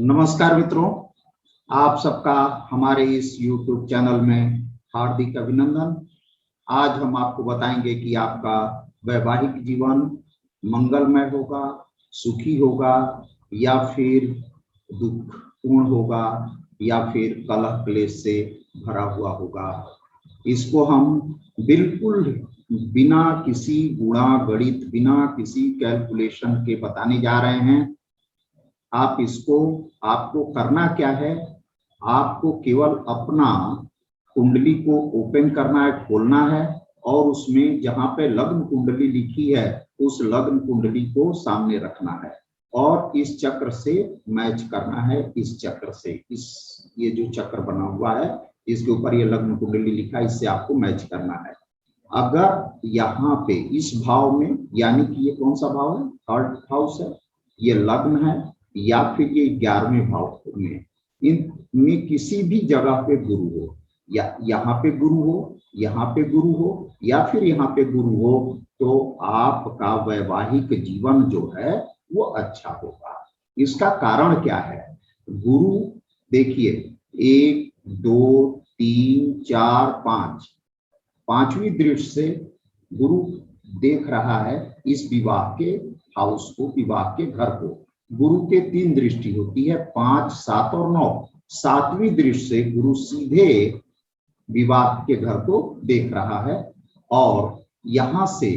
नमस्कार मित्रों, आप सबका हमारे इस YouTube चैनल में हार्दिक अभिनंदन। आज हम आपको बताएंगे कि आपका वैवाहिक जीवन मंगलमय होगा, सुखी होगा या फिर दुखपूर्ण होगा या फिर कलह क्लेश से भरा हुआ होगा। इसको हम बिल्कुल बिना किसी गुणा गणित, बिना किसी कैलकुलेशन के बताने जा रहे हैं। आपको करना क्या है, आपको केवल अपना कुंडली को ओपन करना है, खोलना है और उसमें जहां पे लग्न कुंडली लिखी है उस लग्न कुंडली को सामने रखना है और इस चक्र से मैच करना है। इस चक्र से ये जो चक्र बना हुआ है इसके ऊपर ये लग्न कुंडली लिखा है, इससे आपको मैच करना है। अगर यहाँ पे इस भाव में, यानी कि ये कौन सा भाव है, थर्ड हाउस है, ये लग्न है या फिर ये 11वें भाव में, इनमें किसी भी जगह पे गुरु हो, या यहाँ पे गुरु हो, यहाँ पे गुरु हो या फिर यहाँ पे गुरु हो, तो आपका वैवाहिक जीवन जो है वो अच्छा होगा। इसका कारण क्या है? गुरु देखिए 1 2 3 4 5, पांचवी दृष्टि से गुरु देख रहा है इस विवाह के हाउस को, विवाह के घर को। गुरु के 3 दृष्टि होती है, 5 7 और 9। 7वीं दृष्टि से गुरु सीधे विवाह के घर को देख रहा है और यहां से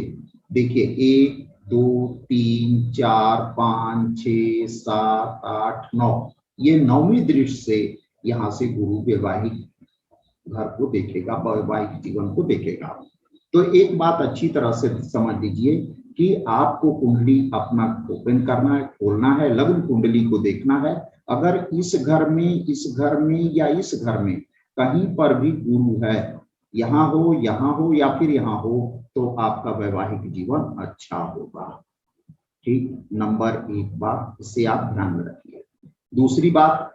देखिए 1 2 3 4 5 6 7 8 9, ये 9वीं दृष्टि से यहां से गुरु वैवाहिक घर को देखेगा, वैवाहिक जीवन को देखेगा। तो एक बात अच्छी तरह से समझ लीजिए कि आपको कुंडली अपना ओपन करना है, खोलना है, लग्न कुंडली को देखना है। अगर इस घर में या इस घर में कहीं पर भी गुरु है, यहाँ हो या फिर यहाँ हो, तो आपका वैवाहिक जीवन अच्छा होगा। ठीक, नंबर 1 बात, इसे आप ध्यान में रखिए। दूसरी बात,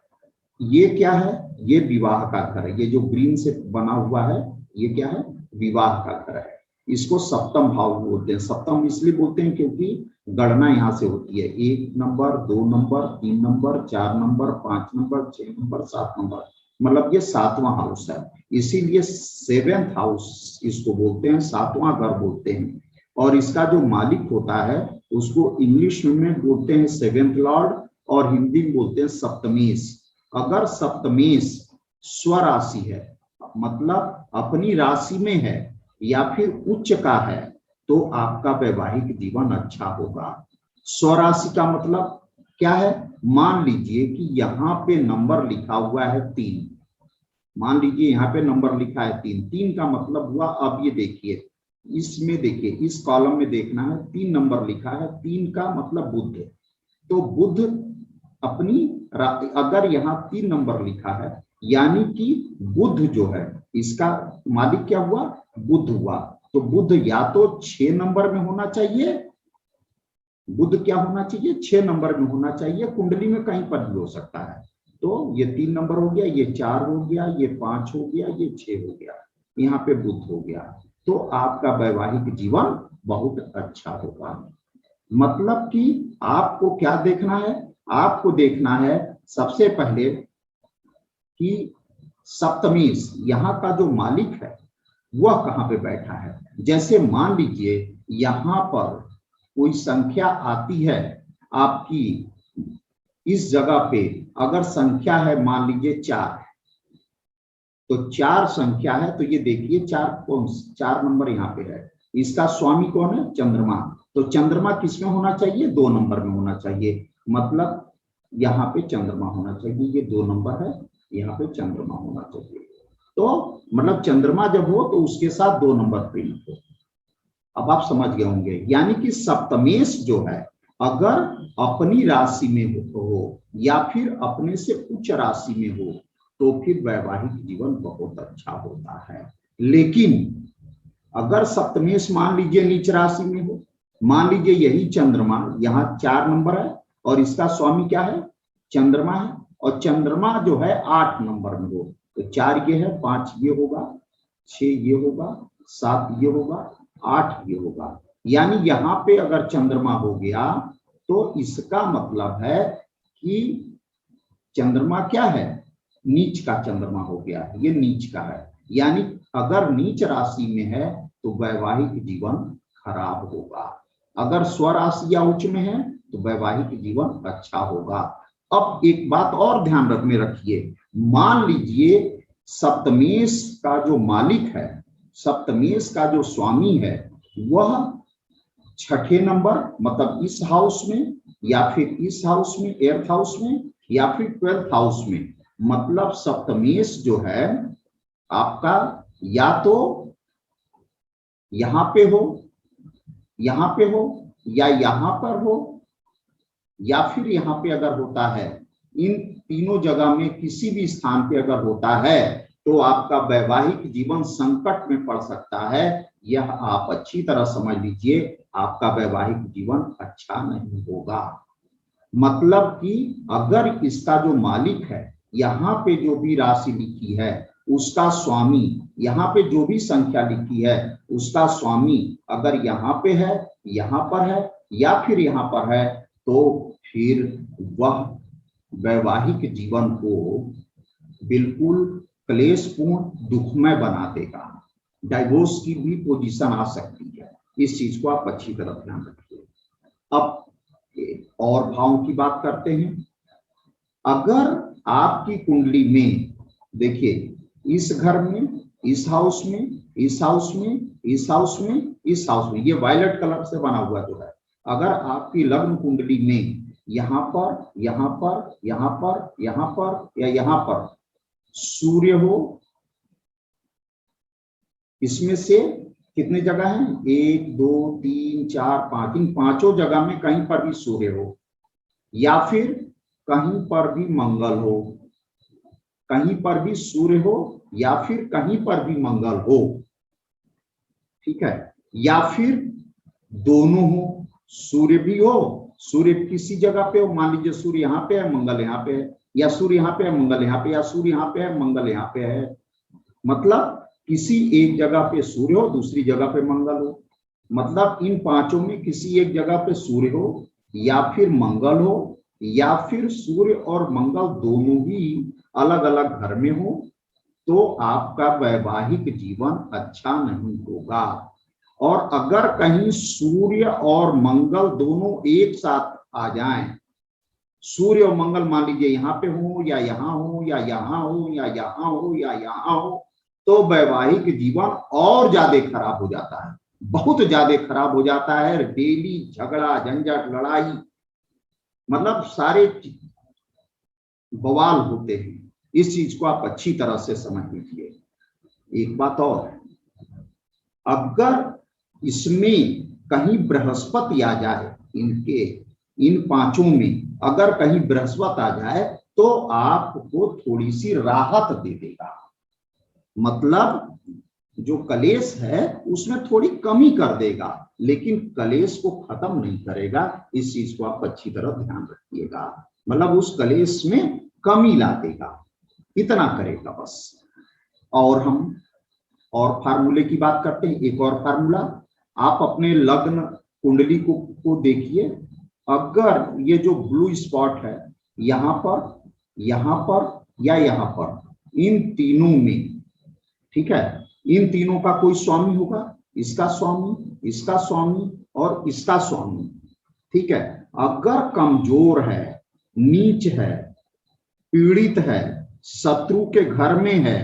ये क्या है? ये विवाह का घर है। ये जो ग्रीन से बना हुआ है ये क्या है? विवाह का घर है। इसको सप्तम भाव बोलते हैं। सप्तम इसलिए बोलते हैं क्योंकि गणना यहाँ से होती है, 1 number 2 number 3 number 4 number 5 number 6 number 7 number, मतलब ये 7वां हाउस है। इसीलिए 7th हाउस इसको बोलते हैं, 7वां घर बोलते हैं। और इसका जो मालिक होता है उसको इंग्लिश में बोलते हैं 7th लॉर्ड और हिंदी में बोलते हैं सप्तमेश। अगर सप्तमेश स्वराशि है, मतलब अपनी राशि में है या फिर उच्च का है, तो आपका वैवाहिक जीवन अच्छा होगा। स्वराशि का मतलब क्या है? मान लीजिए कि यहाँ पे नंबर लिखा हुआ है 3, मान लीजिए यहाँ पे नंबर लिखा है 3। 3 का मतलब हुआ, अब ये देखिए इसमें, देखिए इस कॉलम में देखना है, 3 नंबर लिखा है। 3 का मतलब बुध। तो बुध अपनी, अगर यहाँ 3 नंबर लिखा है यानी कि बुध जो है इसका मालिक क्या हुआ? बुध हुआ। तो बुध या तो 6 नंबर में होना चाहिए, बुध क्या होना चाहिए? 6 नंबर में होना चाहिए। कुंडली में कहीं पर भी हो सकता है। तो ये 3 नंबर हो गया, ये 4 हो गया, ये 5 हो गया, ये 6 हो गया, यहाँ पे बुध हो गया। तो आपका वैवाहिक जीवन बहुत अच्छा होगा। मतलब कि आपको क्या देखना है? आपको देखना है सबसे पहले कि सप्तमेश, यहाँ का जो मालिक है वह कहाँ पे बैठा है। जैसे मान लीजिए यहाँ पर कोई संख्या आती है आपकी, इस जगह पे अगर संख्या है मान लीजिए 4, तो 4 संख्या है, तो ये देखिए 4 नंबर यहाँ पे है। इसका स्वामी कौन है? चंद्रमा। तो चंद्रमा किसमें होना चाहिए? 2 नंबर में होना चाहिए। मतलब यहाँ पे चंद्रमा होना चाहिए, ये 2 नंबर है, यहाँ पे चंद्रमा होना चाहिए। तो मतलब चंद्रमा जब हो तो उसके साथ 2 नंबर प्रिंट हो। अब आप समझ गए होंगे, यानी कि सप्तमेश जो है अगर अपनी राशि में हो या फिर अपने से उच्च राशि में हो तो फिर वैवाहिक जीवन बहुत अच्छा होता है। लेकिन अगर सप्तमेश मान लीजिए नीच राशि में हो, मान लीजिए यही चंद्रमा, यहाँ 4 नंबर है और इसका स्वामी क्या है? चंद्रमा है, और चंद्रमा जो है 8 नंबर में हो, तो 4 ये है, 5 ये होगा, 6 ये होगा, 7 ये होगा, 8 ये होगा। यानी यहाँ पे अगर चंद्रमा हो गया तो इसका मतलब है कि चंद्रमा क्या है, नीच का चंद्रमा हो गया, ये नीच का है। यानी अगर नीच राशि में है तो वैवाहिक जीवन खराब होगा, अगर स्वराशि या उच्च में है तो वैवाहिक जीवन अच्छा होगा। अब एक बात और ध्यान में रखिए, मान लीजिए सप्तमेश का जो मालिक है, सप्तमेश का जो स्वामी है, वह छठे नंबर मतलब इस हाउस में, या फिर इस हाउस में, 8th हाउस में, या फिर 12th हाउस में, मतलब सप्तमेश जो है आपका या तो यहां पे हो, यहां पे हो, या यहां पर हो, या फिर यहां पे अगर होता है, इन तीनों जगह में किसी भी स्थान पे अगर होता है तो आपका वैवाहिक जीवन संकट में पड़ सकता है। यह आप अच्छी तरह समझ लीजिए, आपका वैवाहिक जीवन अच्छा नहीं होगा। मतलब कि अगर इसका जो मालिक है, यहाँ पे जो भी राशि लिखी है उसका स्वामी, यहाँ पे जो भी संख्या लिखी है उसका स्वामी अगर यहाँ पे है, यहाँ पर है, या फिर यहाँ पर है, तो फिर वह वैवाहिक जीवन को बिल्कुल क्लेशपूर्ण दुखमय बना देगा, डाइवोर्स की भी पोजीशन आ सकती है। इस चीज को आप अच्छी तरह ध्यान रखिए। अब और भावों की बात करते हैं। अगर आपकी कुंडली में देखिए, इस घर में, इस हाउस में, इस हाउस में, इस हाउस में, इस हाउस में, ये वायलेट कलर से बना हुआ जो है, अगर आपकी लग्न कुंडली में यहाँ पर, यहाँ पर, यहाँ पर, यहाँ पर या यहाँ पर सूर्य हो, इसमें से कितने जगह हैं, 1 2 3 4 5, इन पांचों जगह में कहीं पर भी सूर्य हो, या फिर कहीं पर भी मंगल हो, कहीं पर भी सूर्य हो या फिर कहीं पर भी मंगल हो, ठीक है, या फिर दोनों हो, सूर्य भी हो, सूर्य किसी जगह पे हो, मान लीजिए सूर्य यहाँ पे है, मंगल यहाँ पे है, या सूर्य यहाँ पे है, मंगल यहाँ पे, या सूर्य यहाँ पे है, मंगल यहाँ पे है, मतलब किसी एक जगह पे सूर्य हो, दूसरी जगह पे मंगल हो, मतलब इन पांचों में किसी एक जगह पे सूर्य हो या फिर मंगल हो, या फिर सूर्य और मंगल दोनों ही अलग अलग घर में हो, तो आपका वैवाहिक जीवन अच्छा नहीं होगा। और अगर कहीं सूर्य और मंगल दोनों एक साथ आ जाएं, सूर्य और मंगल मान लीजिए यहाँ पे हो या यहाँ हो या यहाँ हो या यहाँ हो या यहाँ हो, तो वैवाहिक जीवन और ज्यादा खराब हो जाता है, बहुत ज्यादा खराब हो जाता है। डेली झगड़ा झंझट लड़ाई, मतलब सारे बवाल होते हैं। इस चीज को आप अच्छी तरह से समझ लीजिए। एक बात और है, अगर इसमें कहीं बृहस्पति आ जाए, इनके इन पांचों में अगर कहीं बृहस्पति आ जाए तो आपको थोड़ी सी राहत दे देगा, मतलब जो कलेश है उसमें थोड़ी कमी कर देगा, लेकिन कलेश को खत्म नहीं करेगा। इस चीज को आप अच्छी तरह ध्यान रखिएगा, मतलब उस कलेश में कमी ला देगा, इतना करेगा बस। और हम और फार्मूले की बात करते हैं। एक और फार्मूला, आप अपने लग्न कुंडली को देखिए, अगर ये जो ब्लू स्पॉट है यहाँ पर या यहाँ पर, इन तीनों में, ठीक है, इन तीनों का कोई स्वामी होगा, इसका स्वामी, इसका स्वामी और इसका स्वामी, ठीक है, अगर कमजोर है, नीच है, पीड़ित है, शत्रु के घर में है,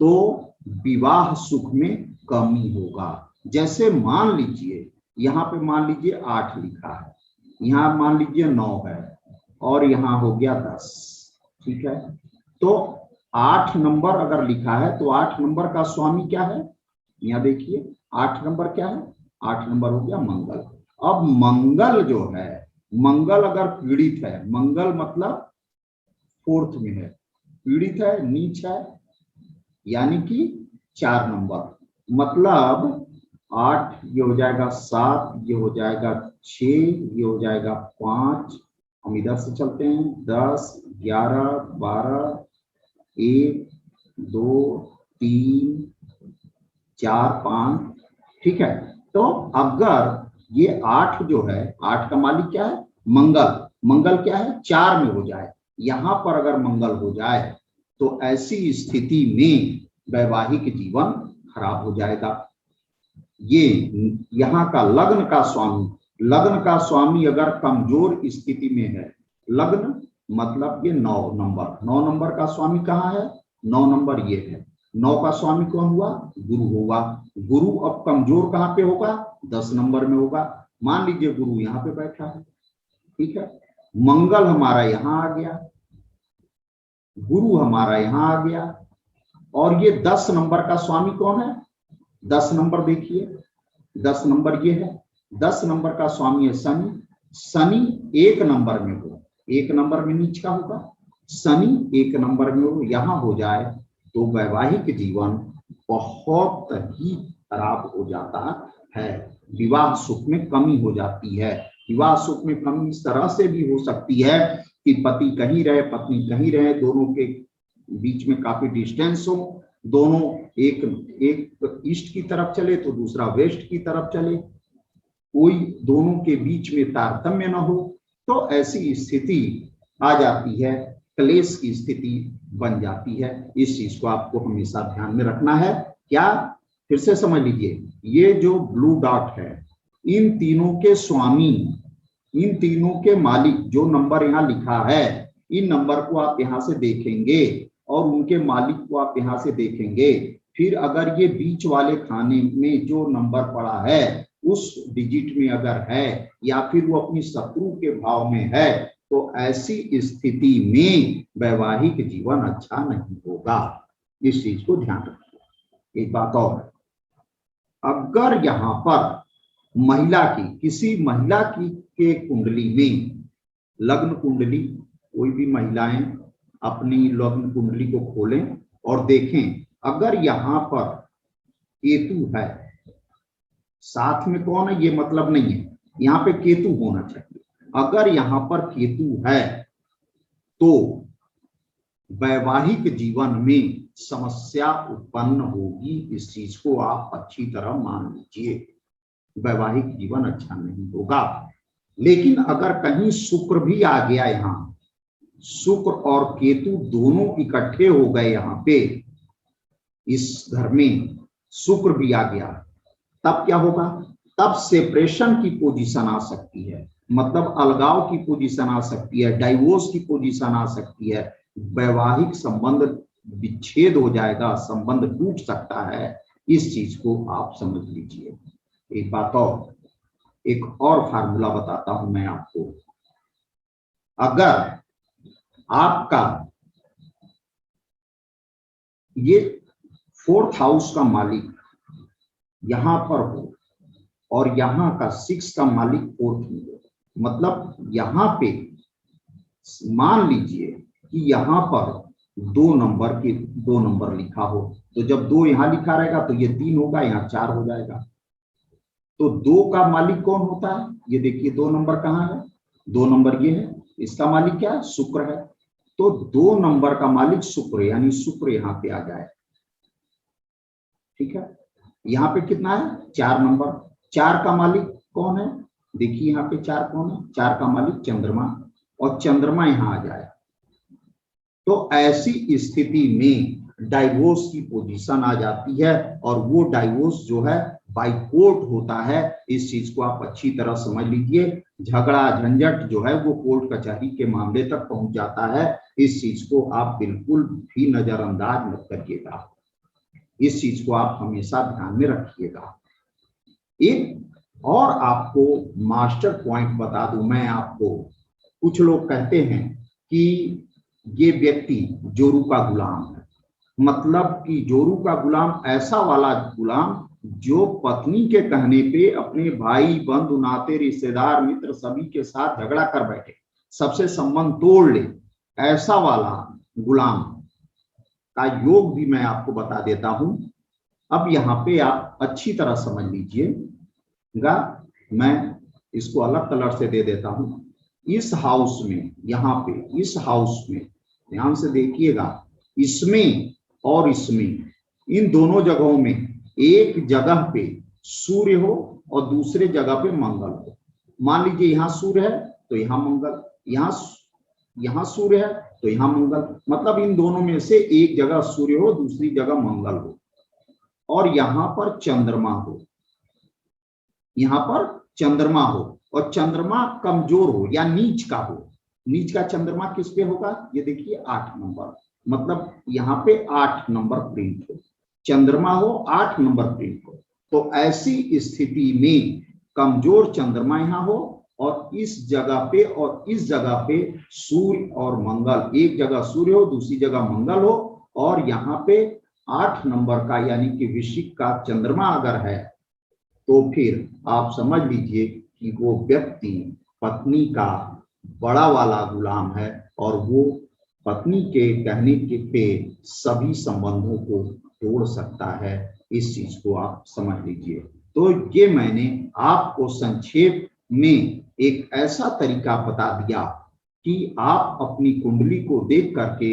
तो विवाह सुख में कमी होगा। जैसे मान लीजिए यहाँ पे मान लीजिए 8 लिखा है, यहाँ मान लीजिए 9 है, और यहाँ हो गया 10, ठीक है, तो 8 नंबर अगर लिखा है तो 8 नंबर का स्वामी क्या है, यहाँ देखिए 8 नंबर क्या है, 8 नंबर हो गया मंगल। अब मंगल जो है, मंगल अगर पीड़ित है, मंगल मतलब 4th में है, पीड़ित है, नीच है, यानी कि 4 नंबर, मतलब 8 ये हो जाएगा 7, ये हो जाएगा 6, ये हो जाएगा 5, हम इधर से चलते हैं 10 11 12 1 2 3 4 5, ठीक है। तो अगर ये 8 जो है, 8 का मालिक क्या है, मंगल, मंगल क्या है 4 में हो जाए, यहाँ पर अगर मंगल हो जाए तो ऐसी स्थिति में वैवाहिक जीवन खराब हो जाएगा। ये यहाँ का लग्न का स्वामी अगर कमजोर स्थिति में है, लग्न मतलब ये 9 नंबर का स्वामी कहाँ है, 9 नंबर ये है, 9 का स्वामी कौन हुआ, गुरु होगा। गुरु अब कमजोर कहाँ पे होगा, 10 नंबर में होगा। मान लीजिए गुरु यहाँ पे बैठा है, ठीक है, मंगल हमारा यहाँ आ गया, गुरु हमारा यहाँ आ गया, और ये 10 नंबर का स्वामी कौन है, 10 नंबर देखिए, 10 नंबर ये है, 10 नंबर का स्वामी है शनि। शनि 1 नंबर में हो, 1 नंबर में नीच का होगा, शनि 1 नंबर में हो, यहाँ हो जाए तो वैवाहिक जीवन बहुत ही खराब हो जाता है। विवाह सुख में कमी हो जाती है। विवाह सुख में कमी इस तरह से भी हो सकती है कि पति कहीं रहे, पत्नी कहीं रहे, दोनों के बीच में काफी डिस्टेंस हो, दोनों एक ईस्ट की तरफ चले तो दूसरा वेस्ट की तरफ चले, कोई दोनों के बीच में तारतम्य न हो, तो ऐसी स्थिति आ जाती है, क्लेश की स्थिति बन जाती है। इस चीज को आपको हमेशा ध्यान में रखना है। क्या, फिर से समझ लीजिए, ये जो ब्लू डॉट है, इन तीनों के स्वामी, इन तीनों के मालिक, जो नंबर यहाँ लिखा है, इन नंबर को आप यहाँ से देखेंगे और उनके मालिक को आप यहाँ से देखेंगे। फिर अगर ये बीच वाले खाने में जो नंबर पड़ा है उस डिजिट में अगर है, या फिर वो अपनी शत्रु के भाव में है, तो ऐसी स्थिति में वैवाहिक जीवन अच्छा नहीं होगा। इस चीज को ध्यान रखिए। एक बात और, अगर यहाँ पर महिला की, किसी महिला की के कुंडली में, लग्न कुंडली, कोई भी महिलाएं अपनी लग्न कुंडली को खोलें और देखें, अगर यहाँ पर केतु है, साथ में कौन है ये मतलब नहीं है, यहाँ पे केतु होना चाहिए। अगर यहाँ पर केतु है तो वैवाहिक जीवन में समस्या उत्पन्न होगी। इस चीज को आप अच्छी तरह मान लीजिए, वैवाहिक जीवन अच्छा नहीं होगा। लेकिन अगर कहीं शुक्र भी आ गया, यहाँ शुक्र और केतु दोनों इकट्ठे हो गए, यहाँ पे इस घर में शुक्र भी आ गया, तब क्या होगा, तब सेपरेशन की पोजीशन आ सकती है, मतलब अलगाव की पोजीशन आ सकती है, डाइवोर्स की पोजीशन आ सकती है, वैवाहिक संबंध विच्छेद हो जाएगा, संबंध टूट सकता है। इस चीज को आप समझ लीजिए। एक बात और, एक और फार्मूला बताता हूं मैं आपको। अगर आपका ये 4th हाउस का मालिक यहां पर हो और यहाँ का 6 का मालिक 4th में हो, मतलब यहाँ पे मान लीजिए कि यहाँ पर 2 नंबर लिखा हो, तो जब 2 यहाँ लिखा रहेगा तो ये 3 होगा, यहाँ 4 हो जाएगा। तो 2 का मालिक कौन होता है, ये देखिए 2 नंबर कहाँ है, 2 नंबर ये है, इसका मालिक क्या है, शुक्र है। तो 2 नंबर का मालिक शुक्र, यानी शुक्र यहाँ पे आ जाए, ठीक है। यहाँ पे कितना है, 4 नंबर, 4 का मालिक कौन है, देखिए यहाँ पे 4 कौन है, 4 का मालिक चंद्रमा, और चंद्रमा यहाँ आ जाए, तो ऐसी स्थिति में डाइवोर्स की पोजीशन आ जाती है, और वो डाइवोर्स जो है बाय कोर्ट होता है। इस चीज को आप अच्छी तरह समझ लीजिए। झगड़ा झंझट जो है वो कोर्ट कचहरी के मामले तक पहुंच जाता है। इस चीज को आप बिल्कुल भी नजरअंदाज मत करिएगा, इस चीज को आप हमेशा ध्यान में रखिएगा। एक और आपको मास्टर पॉइंट बता दूं मैं आपको, कुछ लोग कहते हैं कि ये व्यक्ति जोरू का गुलाम है, मतलब कि जोरू का गुलाम ऐसा वाला गुलाम जो पत्नी के कहने पे अपने भाई बंधु नाते रिश्तेदार मित्र सभी के साथ झगड़ा कर बैठे, सबसे संबंध तोड़ ले, ऐसा वाला गुलाम का योग भी मैं आपको बता देता हूं। अब यहाँ पे आप अच्छी तरह समझ लीजिएगा, मैं इसको अलग कलर से दे देता हूं। इस हाउस में, यहाँ पे इस हाउस में ध्यान से देखिएगा, इसमें और इसमें, इन दोनों जगहों में एक जगह पे सूर्य हो और दूसरे जगह पे मंगल हो। मान लीजिए यहाँ सूर्य है तो यहाँ मंगल, यहाँ यहाँ सूर्य है तो यहाँ मंगल, मतलब इन दोनों में से एक जगह सूर्य हो, दूसरी जगह मंगल हो, और यहाँ पर चंद्रमा हो, यहाँ पर चंद्रमा हो, और चंद्रमा कमजोर हो या नीच का हो। नीच का चंद्रमा किस पे होगा, ये देखिए 8 नंबर, मतलब यहाँ पे 8 नंबर प्रिंट हो, चंद्रमा हो 8 नंबर प्रिंट हो। तो ऐसी स्थिति में कमजोर चंद्रमा यहाँ हो, और इस जगह पे और इस जगह पे सूर्य और मंगल, एक जगह सूर्य हो दूसरी जगह मंगल हो, और यहाँ पे 8 नंबर का यानी कि वृश्चिक का चंद्रमा अगर है, तो फिर आप समझ लीजिए कि वो व्यक्ति पत्नी का बड़ा वाला गुलाम है, और वो पत्नी के कहने के पे सभी संबंधों को तोड़ सकता है। इस चीज को आप समझ लीजिए। तो ये मैंने आपको संक्षेप में एक ऐसा तरीका बता दिया कि आप अपनी कुंडली को देख करके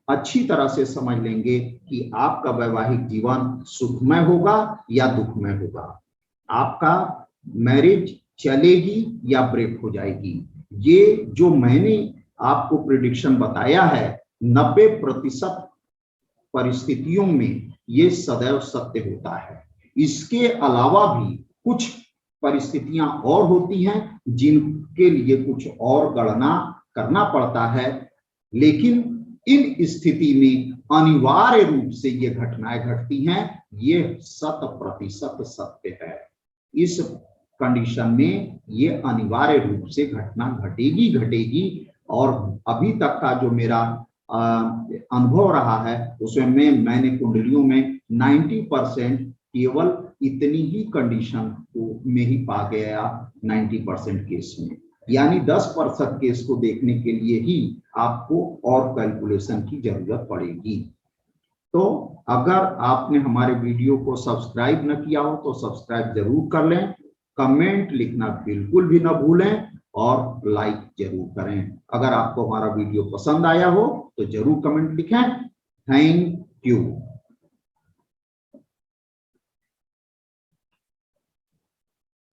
अच्छी तरह से समझ लेंगे कि आपका वैवाहिक जीवन सुखमय होगा या दुखमय होगा, आपका मैरिज चलेगी या ब्रेक हो जाएगी। ये जो मैंने आपको प्रेडिक्शन बताया है 90% परिस्थितियों में ये सदैव सत्य होता है। इसके अलावा भी कुछ परिस्थितियां और होती हैं जिनके लिए कुछ और गणना करना पड़ता है, लेकिन इन स्थिति में अनिवार्य रूप से ये घटनाएं घटती हैं, ये 100% सत्य है। इस कंडीशन में ये अनिवार्य रूप से घटना घटेगी। और अभी तक का जो मेरा अनुभव रहा है उसमें मैंने कुंडलियों में 90% केवल इतनी ही कंडीशन को में ही पा गया 90% केस में, यानी 10% केस को देखने के लिए ही आपको और कैलकुलेशन की जरूरत पड़ेगी। तो अगर आपने हमारे वीडियो को सब्सक्राइब न किया हो तो सब्सक्राइब जरूर कर लें, कमेंट लिखना बिल्कुल भी न भूलें, और लाइक जरूर करें। अगर आपको हमारा वीडियो पसंद आया हो तो जरूर कमेंट लिखें। Thank you.